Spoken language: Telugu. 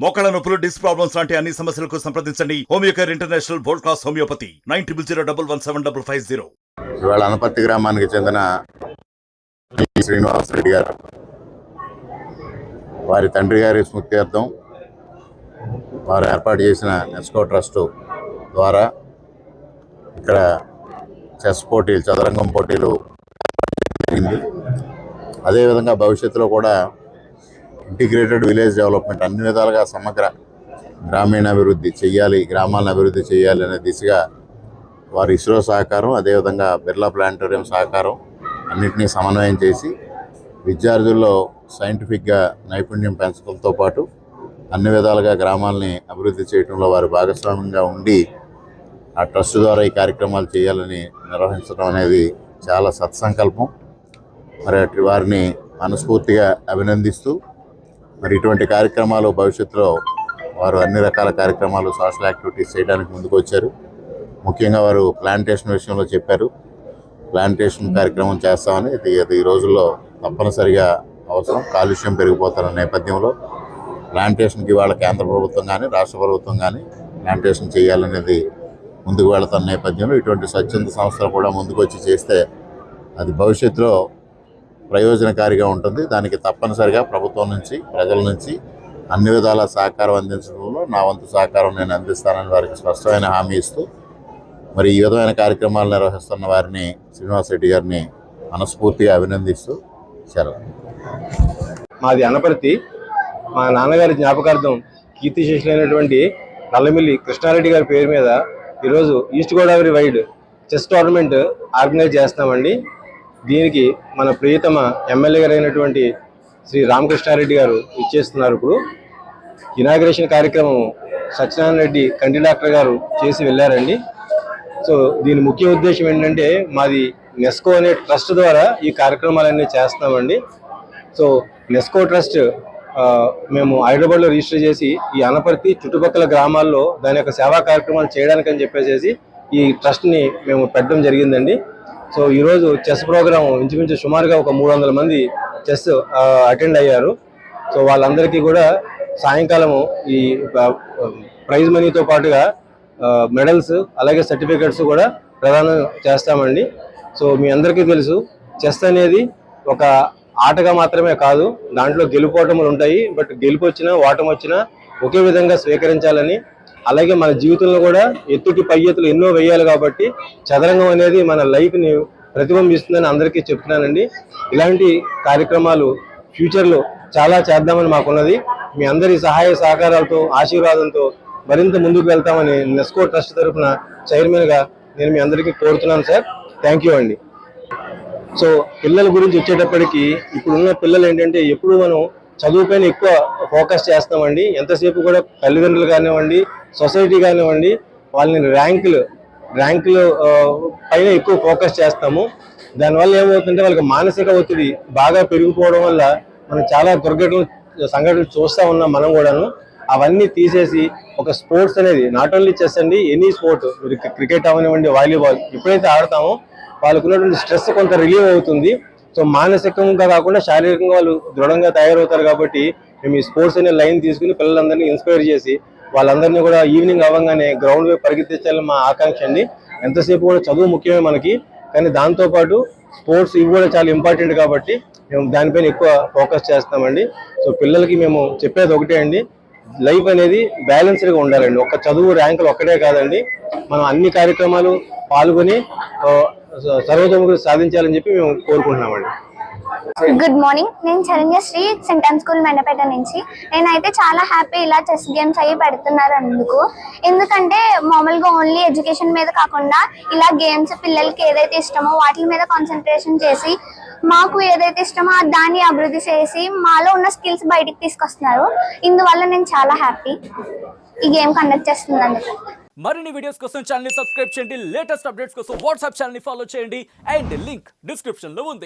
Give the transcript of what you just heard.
మోకాళ్ళ నొప్పులు, డిస్క్ ప్రాబ్లమ్స్ లాంటి అన్ని సమస్యలకు సంప్రదించండి Homeocare international world class homeopathy 9001175550. ఇవాళ అనపర్తి గ్రామానికి చెందిన శ్రీనివాస్ రెడ్డి గారు వారి తండ్రి గారి స్మృత్యర్థం వారు ఏర్పాటు చేసిన నెస్కో ట్రస్ట్ ద్వారా ఇక్కడ చెస్ పోటీలు, చదరంగం పోటీలు జరిగింది. అదేవిధంగా భవిష్యత్తులో కూడా ఇంటిగ్రేటెడ్ విలేజ్ డెవలప్మెంట్ అన్ని విధాలుగా సమగ్ర గ్రామీణ అభివృద్ధి చేయాలి, గ్రామాలను అభివృద్ధి చేయాలి అనే దిశగా వారు ఇస్రో సహకారం, అదేవిధంగా బిర్లా ప్లానిటోరియం సహకారం అన్నింటినీ సమన్వయం చేసి విద్యార్థుల్లో సైంటిఫిక్గా నైపుణ్యం పెంచడంతో పాటు అన్ని విధాలుగా గ్రామాలని అభివృద్ధి చేయడంలో వారు భాగస్వామ్యంగా ఉండి ఆ ట్రస్ట్ ద్వారా ఈ కార్యక్రమాలు చేయాలని నిర్వహించడం అనేది చాలా సత్సంకల్పం. మరి అటు వారిని మనస్ఫూర్తిగా అభినందిస్తూ మరి ఇటువంటి కార్యక్రమాలు భవిష్యత్తులో వారు అన్ని రకాల కార్యక్రమాలు, సోషల్ యాక్టివిటీస్ చేయడానికి ముందుకు వచ్చారు. ముఖ్యంగా వారు ప్లాంటేషన్ విషయంలో చెప్పారు. ప్లాంటేషన్ కార్యక్రమం చేస్తామని. ఇది ఈ రోజుల్లో తప్పనిసరిగా అవసరం. కాలుష్యం పెరిగిపోతున్న నేపథ్యంలో ప్లాంటేషన్కి వాళ్ళ కేంద్ర ప్రభుత్వం కానీ రాష్ట్ర ప్రభుత్వం కానీ ప్లాంటేషన్ చేయాలనేది ముందుకు వెళుతున్న నేపథ్యంలో ఇటువంటి స్వచ్ఛంద సంస్థలు కూడా ముందుకు వచ్చి చేస్తే అది భవిష్యత్తులో ప్రయోజనకారిగా ఉంటుంది. దానికి తప్పనిసరిగా ప్రభుత్వం నుంచి, ప్రజల నుంచి అన్ని విధాల సహకారం అందించడంలో నా వంతు సహకారం నేను అందిస్తానని వారికి స్పష్టమైన హామీ ఇస్తూ మరి ఈ విధమైన కార్యక్రమాలు నిర్వహిస్తున్న వారిని, శ్రీనివాస్ రెడ్డి గారిని మనస్ఫూర్తిగా అభినందిస్తూ సెలవు. మాది అనపర్తి. మా నాన్నగారి జ్ఞాపకార్థం కీర్తిశేషులైనటువంటి నల్లమిల్లి కృష్ణారెడ్డి గారి పేరు మీద ఈరోజు east Godavari wide chess tournament organise చేస్తున్నామండి. దీనికి మన ప్రియతమ ఎమ్మెల్యే గారు అయినటువంటి శ్రీ రామకృష్ణారెడ్డి గారు ఇచ్చేస్తున్నారు. ఇప్పుడు ఇనాగ్రేషన్ కార్యక్రమం సత్యనారాయణ రెడ్డి కంటి డాక్టర్ గారు చేసి వెళ్ళారండి. సో దీని ముఖ్య ఉద్దేశం ఏంటంటే మాది నెస్కో అనే ట్రస్ట్ ద్వారా ఈ కార్యక్రమాలన్నీ చేస్తామండి. సో నెస్కో ట్రస్ట్ మేము హైదరాబాద్లో రిజిస్టర్ చేసి ఈ అనపర్తి చుట్టుపక్కల గ్రామాల్లో దాని యొక్క సేవా కార్యక్రమాలు చేయడానికని చెప్పేసి ఈ ట్రస్ట్ని మేము పెట్టడం జరిగిందండి. సో ఈరోజు చెస్ ప్రోగ్రాం ఇంచుమించు సుమారుగా ఒక 300 మంది చెస్ అటెండ్ అయ్యారు. సో వాళ్ళందరికీ కూడా సాయంకాలము ఈ ప్రైజ్ మనీతో పాటుగా మెడల్స్ అలాగే సర్టిఫికెట్స్ కూడా ప్రదానం చేస్తామండి. సో మీ అందరికీ తెలుసు, చెస్ అనేది ఒక ఆటగా మాత్రమే కాదు, దాంట్లో గెలుపోటములు ఉంటాయి. బట్ గెలుపు వచ్చినా ఓటమి వచ్చినా ఒకే విధంగా స్వీకరించాలని, అలాగే మన జీవితంలో కూడా ఎత్తుకి పై ఎత్తులు ఎన్నో వేయాలి. కాబట్టి చదరంగం అనేది మన లైఫ్ని ప్రతిబింబిస్తుందని అందరికీ చెప్తున్నానండి. ఇలాంటి కార్యక్రమాలు ఫ్యూచర్లో చాలా చేద్దామని మాకున్నది. మీ అందరి సహాయ సహకారాలతో, ఆశీర్వాదంతో మరింత ముందుకు వెళ్తామని నెస్కో ట్రస్ట్ తరఫున చైర్మన్గా నేను మీ అందరికీ కోరుతున్నాను సార్. థ్యాంక్ యూ అండి. సో పిల్లల గురించి వచ్చేటప్పటికి ఇప్పుడున్న పిల్లలు ఏంటంటే ఎప్పుడు మనం చదువుపైన ఎక్కువ ఫోకస్ చేస్తామండి. ఎంతసేపు కూడా తల్లిదండ్రులు కానివ్వండి, సొసైటీ కానివ్వండి, వాళ్ళని ర్యాంకులు పైన ఎక్కువ ఫోకస్ చేస్తాము. దానివల్ల ఏమవుతుందంటే వాళ్ళకి మానసిక ఒత్తిడి బాగా పెరిగిపోవడం వల్ల మనం చాలా సంఘటనలు చూస్తూ ఉన్నాం మనం కూడాను. అవన్నీ తీసేసి ఒక స్పోర్ట్స్ అనేది, నాట్ ఓన్లీ చెస్ అండి, ఎనీ స్పోర్ట్, క్రికెట్ అవనివ్వండి, వాలీబాల్ ఎప్పుడైతే ఆడతామో వాళ్ళకు ఉన్నటువంటి స్ట్రెస్ కొంత రిలీవ్ అవుతుంది. సో మానసికంగా కాకుండా శారీరకంగా వాళ్ళు దృఢంగా తయారవుతారు. కాబట్టి మేము ఈ స్పోర్ట్స్ అనే లైన్ తీసుకుని పిల్లలందరినీ ఇన్స్పైర్ చేసి వాళ్ళందరినీ కూడా ఈవినింగ్ అవ్వగానే గ్రౌండ్ వైపు పరిగెత్తించాలని మా ఆకాంక్ష అండి. ఎంతసేపు కూడా చదువు ముఖ్యమే మనకి, కానీ దాంతోపాటు స్పోర్ట్స్ ఇవి కూడా చాలా ఇంపార్టెంట్. కాబట్టి మేము దానిపైన ఎక్కువ ఫోకస్ చేస్తామండి. సో పిల్లలకి మేము చెప్పేది ఒకటే అండి, లైఫ్ అనేది బ్యాలెన్స్డ్గా ఉండాలండి. ఒక చదువు ర్యాంకులు ఒక్కటే కాదండి, మనం అన్ని కార్యక్రమాలు పాల్గొని సర్వతోముఖి సాధించాలని చెప్పి మేము కోరుకుంటున్నామండి. గుడ్ మార్నింగ్, నేను చరణ్యశ్రీ, సెంటన్ స్కూల్ మెండపేట నుంచి. నేనైతే చాలా హ్యాపీ ఇలా చెస్ గేమ్స్ అవి పెడుతున్నారు అందుకు. ఎందుకంటే మామూలుగా ఓన్లీ ఎడ్యుకేషన్ మీద కాకుండా ఇలా గేమ్స్ పిల్లలకి ఏదైతే ఇష్టమో వాటి మీద కాన్సన్ట్రేషన్ చేసి మాకు ఏదైతే ఇష్టమో దాన్ని అభివృద్ధి చేసి మాలో ఉన్న స్కిల్స్ బయటికి తీసుకొస్తున్నారు. ఇందువల్ల నేను చాలా హ్యాపీ ఈ గేమ్ కండక్ట్ చేస్తున్నందుకు. మరిన్ని వీడియోస్ కోసం ఛానల్ ని సబ్స్క్రైబ్ చేయండి. లేటెస్ట్ అప్డేట్స్ కోసం వాట్సాప్ ఛానల్ ని ఫాలో చేయండి. అండ్ లింక్ డిస్క్రిప్షన్ లో ఉంది.